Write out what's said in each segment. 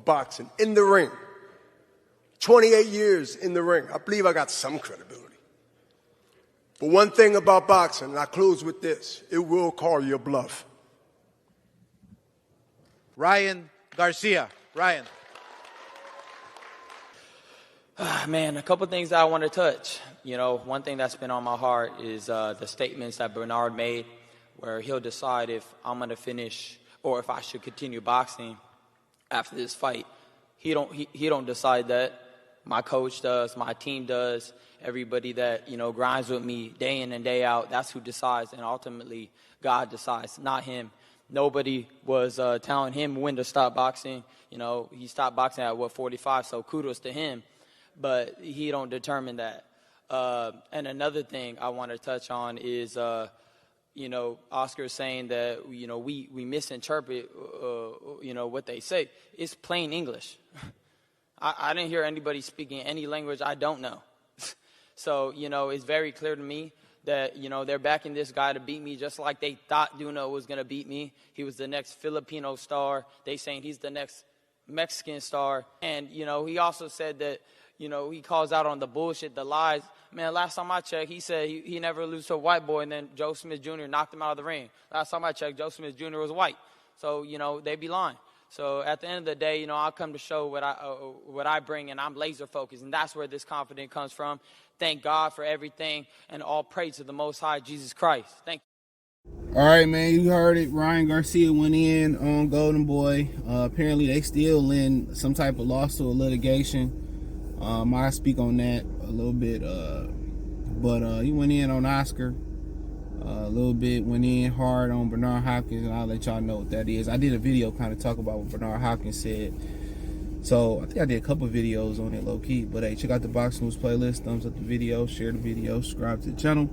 boxing in the ring. 28 years in the ring. I believe I got some credibility. But one thing about boxing, and I close with this, it will call your bluff. Ryan Garcia. Ryan. Man, a couple things that I want to touch. You know, one thing that's been on my heart is the statements that Bernard made, where he'll decide if I'm going to finish or if I should continue boxing after this fight. He don't decide that. My coach does, my team does, everybody that, you know, grinds with me day in and day out, that's who decides, and ultimately God decides, not him. Nobody was telling him when to stop boxing. You know, he stopped boxing at, 45, so kudos to him, but he don't determine that. And another thing I want to touch on is, you know, Oscar saying that, you know, we misinterpret, you know, what they say. It's plain English. I didn't hear anybody speaking any language I don't know. So, you know, it's very clear to me that, you know, they're backing this guy to beat me just like they thought Duno was going to beat me. He was the next Filipino star. They saying he's the next Mexican star. And, you know, he also said that, you know, he calls out on the bullshit, the lies. Man, last time I checked, he said he never lose to a white boy, and then Joe Smith Jr. knocked him out of the ring. Last time I checked, Joe Smith Jr. was white. So, you know, they be lying. So at the end of the day, you know, I'll come to show what I bring, and I'm laser focused, and that's where this confidence comes from. Thank God for everything, and all praise to the Most High, Jesus Christ. Thank you. All right, man, you heard it. Ryan Garcia went in on Golden Boy. Apparently, they still in some type of lawsuit or litigation. I'll speak on that a little bit. But he went in on Oscar. A little bit, went in hard on Bernard Hopkins, and I'll let y'all know what that is. I did a video kind of talk about what Bernard Hopkins said. So I think I did a couple videos on it low-key. But hey, check out the Box News playlist. Thumbs up the video, share the video, subscribe to the channel.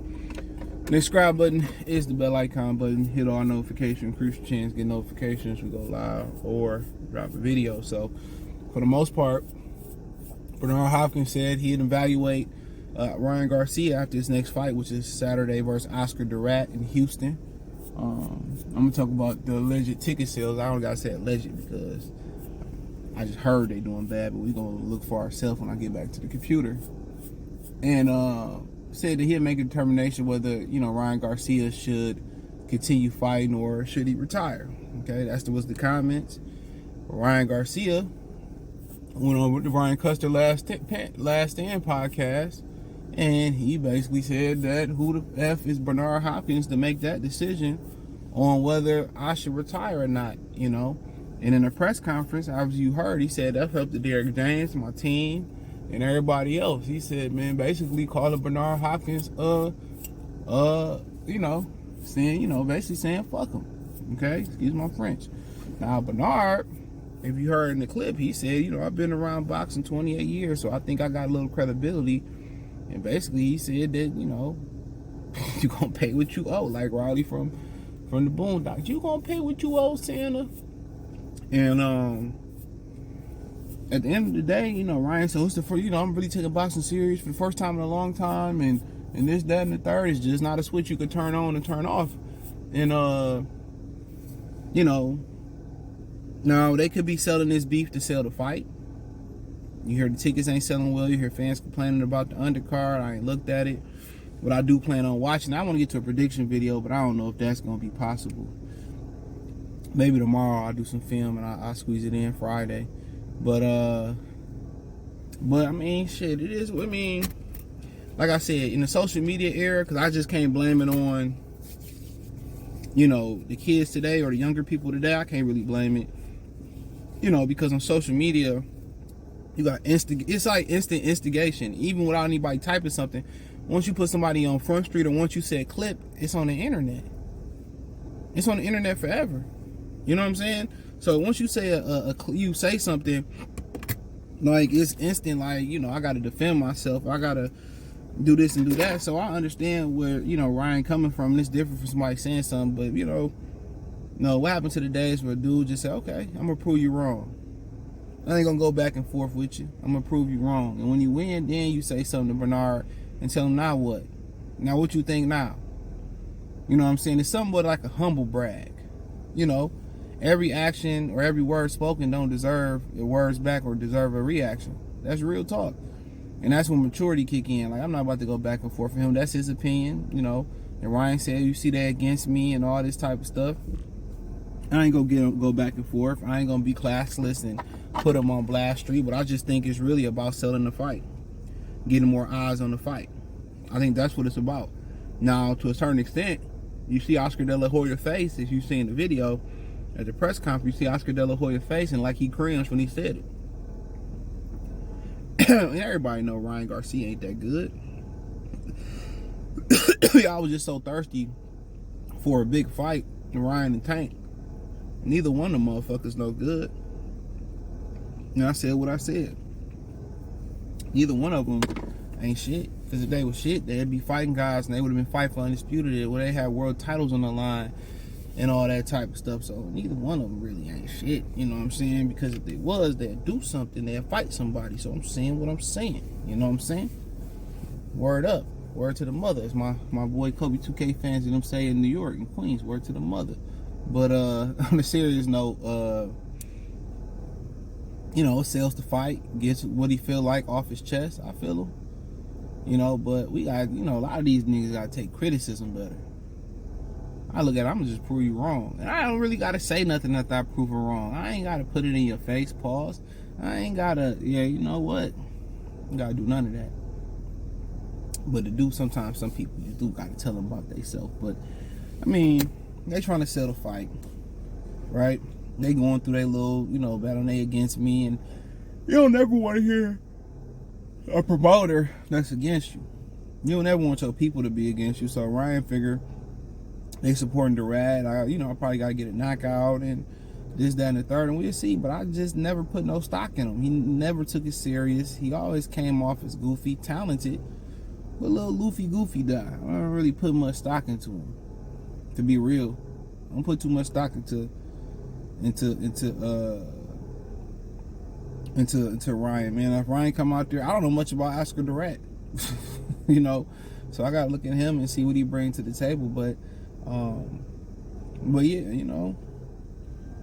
The subscribe button is the bell icon button. Hit all notifications, increase your chance, get notifications. We go live or drop a video. So for the most part, Bernard Hopkins said he'd evaluate Ryan Garcia after his next fight, which is Saturday versus Oscar Durat in Houston. I'm gonna talk about the alleged ticket sales. I don't gotta say alleged because I just heard they doing bad, but we're gonna look for ourselves when I get back to the computer. And said that he'll make a determination whether, you know, Ryan Garcia should continue fighting or should he retire. Okay, was the comments. Ryan Garcia went on with the Ryan Custer Last Stand podcast, and he basically said that who the F is Bernard Hopkins to make that decision on whether I should retire or not, you know. And in a press conference, as you heard, he said that's up to Derek James, my team, and everybody else. He said, man, basically calling Bernard Hopkins, you know, saying, you know, basically saying fuck him. Okay, excuse my French. Now Bernard, if you heard in the clip, he said, you know, I've been around boxing 28 years, so I think I got a little credibility. And basically he said that, you know, you gonna pay what you owe, like Riley from the Boondocks. You gonna pay what you owe, Santa. And at the end of the day, you know, Ryan, so it's the first, you know, I'm really taking boxing serious for the first time in a long time, and this, that, and the third is just not a switch you could turn on and turn off. And you know, now they could be selling this beef to sell the fight. You hear the tickets ain't selling well. You hear fans complaining about the undercard. I ain't looked at it, but I do plan on watching. I want to get to a prediction video, but I don't know if that's gonna be possible. Maybe tomorrow I'll do some film and I'll squeeze it in Friday. But I mean, shit, it is. I mean, like I said, in the social media era, because I just can't blame it on, you know, the kids today or the younger people today. I can't really blame it, you know, because on social media, you got it's like instant instigation. Even without anybody typing something, once you put somebody on Front Street or once you say clip, it's on the internet. It's on the internet forever. You know what I'm saying? So once you say you say something, like it's instant. Like, you know, I got to defend myself. I got to do this and do that. So I understand where, you know, Ryan coming from. It's different from somebody saying something, but you know, no, what happened to the days where a dude just said, okay, I'm gonna prove you wrong. I ain't gonna go back and forth with you. I'm gonna prove you wrong. And when you win, then you say something to Bernard and tell him, now what? Now what you think now? You know what I'm saying? It's somewhat like a humble brag, you know? every action or every word spoken don't deserve a words back or deserve a reaction. That's real talk. And that's when maturity kick in. Like, I'm not about to go back and forth for him. That's his opinion, you know. And Ryan said, you see that against me and all this type of stuff. I ain't gonna go back and forth. I ain't gonna be classless and put him on blast street. But I just think it's really about selling the fight, getting more eyes on the fight. I think that's what it's about. Now, to a certain extent, you see Oscar De La Hoya's face, as you see in the video at the press conference. You see Oscar De La Hoya's face, and like he cringed when he said it. Everybody know Ryan Garcia ain't that good. I was just so thirsty for a big fight, Ryan and Tank. Neither one of them motherfuckers no good. And I said what I said. Neither one of them ain't shit. Because if they was shit, they'd be fighting guys and they would have been fighting for Undisputed, where they had world titles on the line and all that type of stuff. So neither one of them really ain't shit. You know what I'm saying? Because if they was, they'd do something. They'd fight somebody. So I'm saying what I'm saying. You know what I'm saying? Word up. Word to the mother. As my boy Kobe 2K fans and them say in New York and Queens. Word to the mother. But on a serious note, you know, sells the fight, gets what he feel like off his chest. I feel him. You know, but we got, you know, a lot of these niggas gotta take criticism better. I look at it, I'm gonna just prove you wrong. And I don't really gotta say nothing after I prove it wrong. I ain't gotta put it in your face, pause. I ain't gotta, yeah, you know what? You gotta do none of that. But to do, sometimes some people, you do gotta tell them about themselves. But, I mean, they trying to sell the fight, right? They going through their little, you know, battle they against me, and you don't never want to hear a promoter that's against you. You don't ever want your people to be against you. So Ryan figured they supporting the Rad. I probably got to get a knockout and this, that, and the third, and we'll see. But I just never put no stock in him. He never took it serious. He always came off as goofy, talented, but a little goofy guy. I don't really put much stock into him, to be real. I don't put too much stock into Ryan, man. If Ryan come out there, I don't know much about Oscar the Rat, you know, so I gotta look at him and see what he brings to the table. But yeah, you know,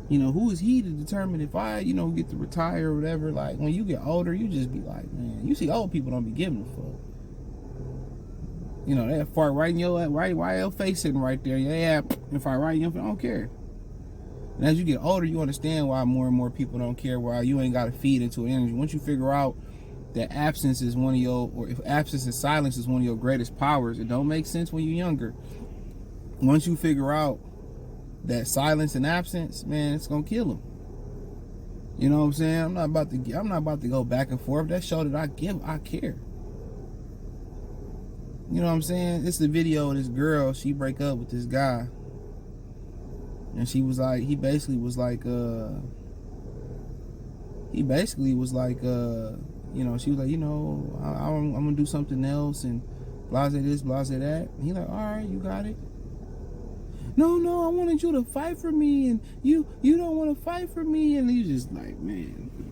who is he to determine if I, you know, get to retire or whatever? Like, when you get older, you just be like, man, you see old people don't be giving a fuck. You know, they fart right in your face sitting right there. Yeah, if I right in your face, I don't care. And as you get older, you understand why more and more people don't care, why you ain't got to feed into energy. Once you figure out that absence is one of your, or if absence and silence is one of your greatest powers, it don't make sense when you're younger. Once you figure out that silence and absence, man, it's gonna kill them. You know what I'm saying? I'm not about to go back and forth. That show that I care. You know what I'm saying? It's the video of this girl, she break up with this guy. And she was like, he basically was like, you know, she was like, you know, I'm gonna do something else and blase this, blase that. And he like, all right, you got it. No, I wanted you to fight for me, and you don't want to fight for me. And he's just like, man,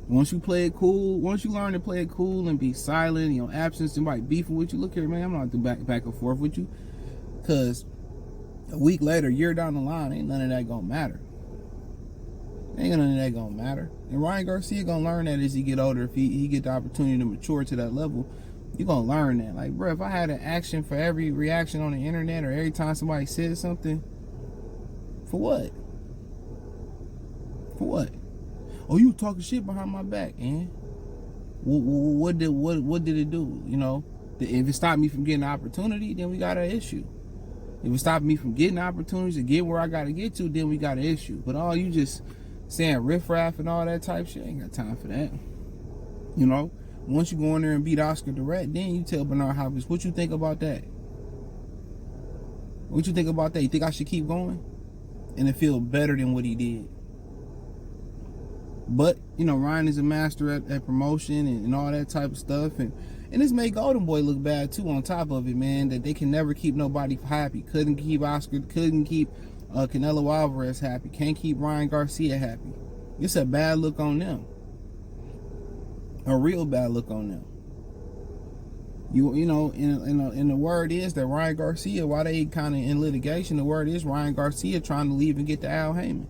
once you play it cool, once you learn to play it cool and be silent, you know, absence, somebody beefing with you, look here, man, I'm not doing back and forth with you, because a week later, a year down the line, ain't none of that gonna matter. Ain't none of that gonna matter. And Ryan Garcia gonna learn that as he get older. If he get the opportunity to mature to that level, you gonna learn that. Like, bro, if I had an action for every reaction on the internet or every time somebody said something, for what? For what? Oh, you talking shit behind my back, man. What did it do? You know, if it stopped me from getting the opportunity, then we got an issue. If it stopped me from getting opportunities to get where I got to get to, then we got an issue. But all you just saying riffraff and all that type shit, ain't got time for that. You know, once you go in there and beat Oscar the Rat, then you tell Bernard Hopkins, what you think about that? What you think about that? You think I should keep going? And it feel better than what he did. But, you know, Ryan is a master at promotion and all that type of stuff. And this made Golden Boy look bad, too, on top of it, man, that they can never keep nobody happy. Couldn't keep Oscar, couldn't keep Canelo Alvarez happy. Can't keep Ryan Garcia happy. It's a bad look on them. A real bad look on them. You know, and the word is that Ryan Garcia, while they kind of in litigation, the word is Ryan Garcia trying to leave and get to Al Heyman.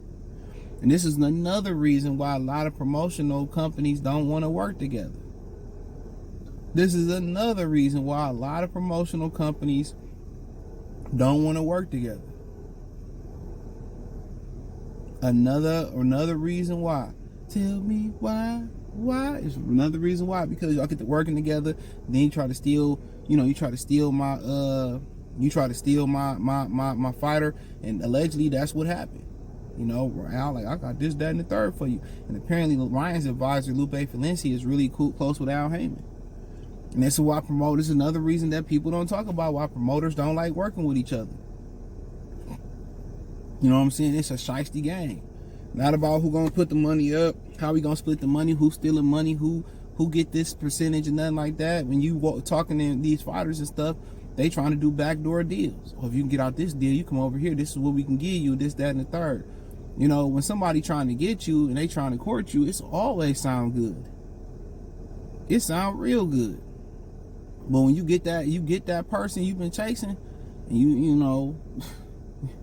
And this is another reason why a lot of promotional companies don't want to work together. This is another reason why a lot of promotional companies don't want to work together. Another reason why. Tell me why. Why? It's another reason why. Because y'all get to working together, then you try to steal, you try to steal my my fighter, and allegedly that's what happened. Al, like, I got this, that, and the third for you. And apparently Ryan's advisor, Lupe Valencia, is really close with Al Heyman. And this is why promoters, another reason that people don't talk about why promoters don't like working with each other. You know what I'm saying? It's a shiesty game. Not about who gonna put the money up, how we gonna split the money, who's stealing money, who get this percentage and nothing like that. When you talking to these fighters and stuff, they trying to do backdoor deals. Or if you can get out this deal, you come over here, this is what we can give you, this, that, and the third. When somebody trying to get you and they trying to court you, it's always sound good. It sound real good. But when you get that person you've been chasing, and you know,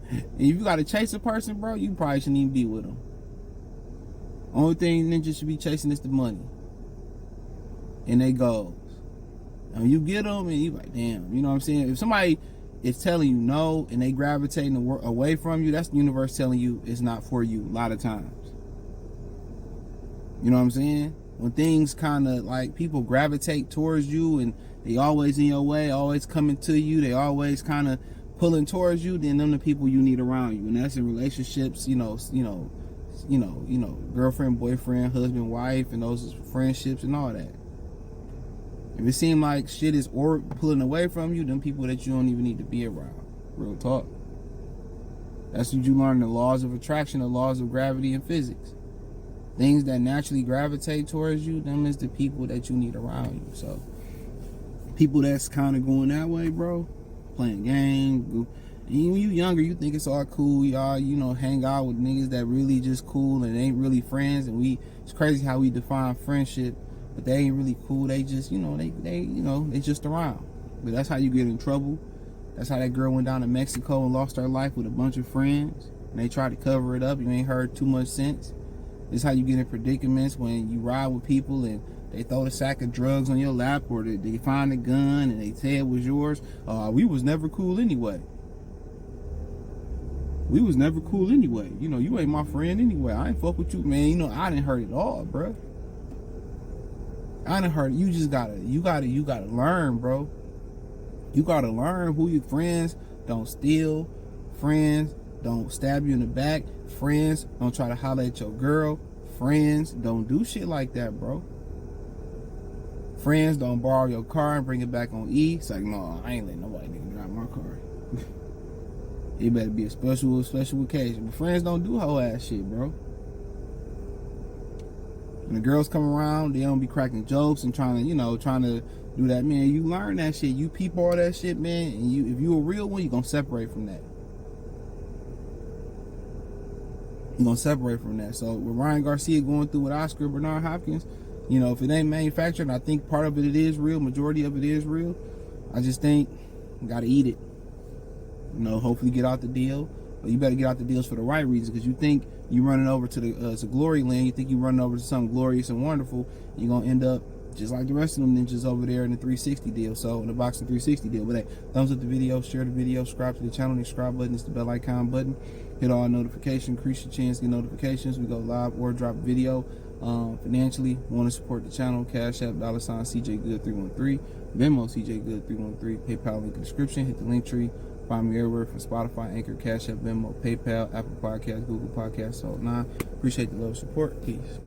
and if you gotta chase a person, bro, you probably shouldn't even be with them. Only thing ninjas should be chasing is the money and they goals. And when you get them, and you like, damn, you know what I'm saying? If somebody is telling you no and they gravitating away from you, that's the universe telling you it's not for you a lot of times. You know what I'm saying? When things kind of like people gravitate towards you and they always in your way, always coming to you, they always kind of pulling towards you, then them the people you need around you. And that's in relationships, girlfriend, boyfriend, husband, wife, and those friendships and all that. If it seems like shit is pulling away from you, them people that you don't even need to be around. Real talk. That's what you learn, the laws of attraction, the laws of gravity and physics. Things that naturally gravitate towards you, them is the people that you need around you. So, people that's kind of going that way, bro, playing games. And when you younger, you think it's all cool. Y'all, hang out with niggas that really just cool and ain't really friends. And it's crazy how we define friendship, but they ain't really cool. They just, they just around. But that's how you get in trouble. That's how that girl went down to Mexico and lost her life with a bunch of friends. And they tried to cover it up. You ain't heard too much sense. This is how you get in predicaments when you ride with people and they throw the sack of drugs on your lap, or they find a gun and they say it was yours. We was never cool anyway. We was never cool anyway. You ain't my friend anyway. I ain't fuck with you, man. I didn't hurt it all, bro. I didn't hurt it. You gotta learn, bro. You gotta learn who your friends don't steal. Friends don't stab you in the back. Friends don't try to holler at your girl. Friends don't do shit like that, bro. Friends don't borrow your car and bring it back on E. It's like, no, I ain't letting nobody nigga drive my car. It better be a special occasion. But friends don't do whole ass shit, bro. When the girls come around, they don't be cracking jokes and trying to do that, man. You learn that shit. You peep all that shit, man. And if you a real one, you gonna separate from that. You're gonna separate from that. So with Ryan Garcia going through with Oscar Bernard Hopkins, if it ain't manufactured, and I think part of it is real, majority of it is real, I just think you gotta eat it. Hopefully get out the deal. But you better get out the deals for the right reasons, because you think you running over to the glory land, you think you running over to something glorious and wonderful, you're gonna end up just like the rest of them ninjas over there in the 360 deal. So in the boxing 360 deal. But hey, thumbs up the video, share the video, subscribe to the channel. The subscribe button is the bell icon button. Hit all notifications, increase your chance to get notifications. We go live or drop video. Financially, want to support the channel, Cash App, $CJ Good 313, Venmo CJ Good 313, PayPal link in the description. Hit the link tree. Find me everywhere from Spotify, Anchor, Cash App, Venmo, PayPal, Apple Podcasts, Google Podcasts, so Appreciate the love, support. Peace.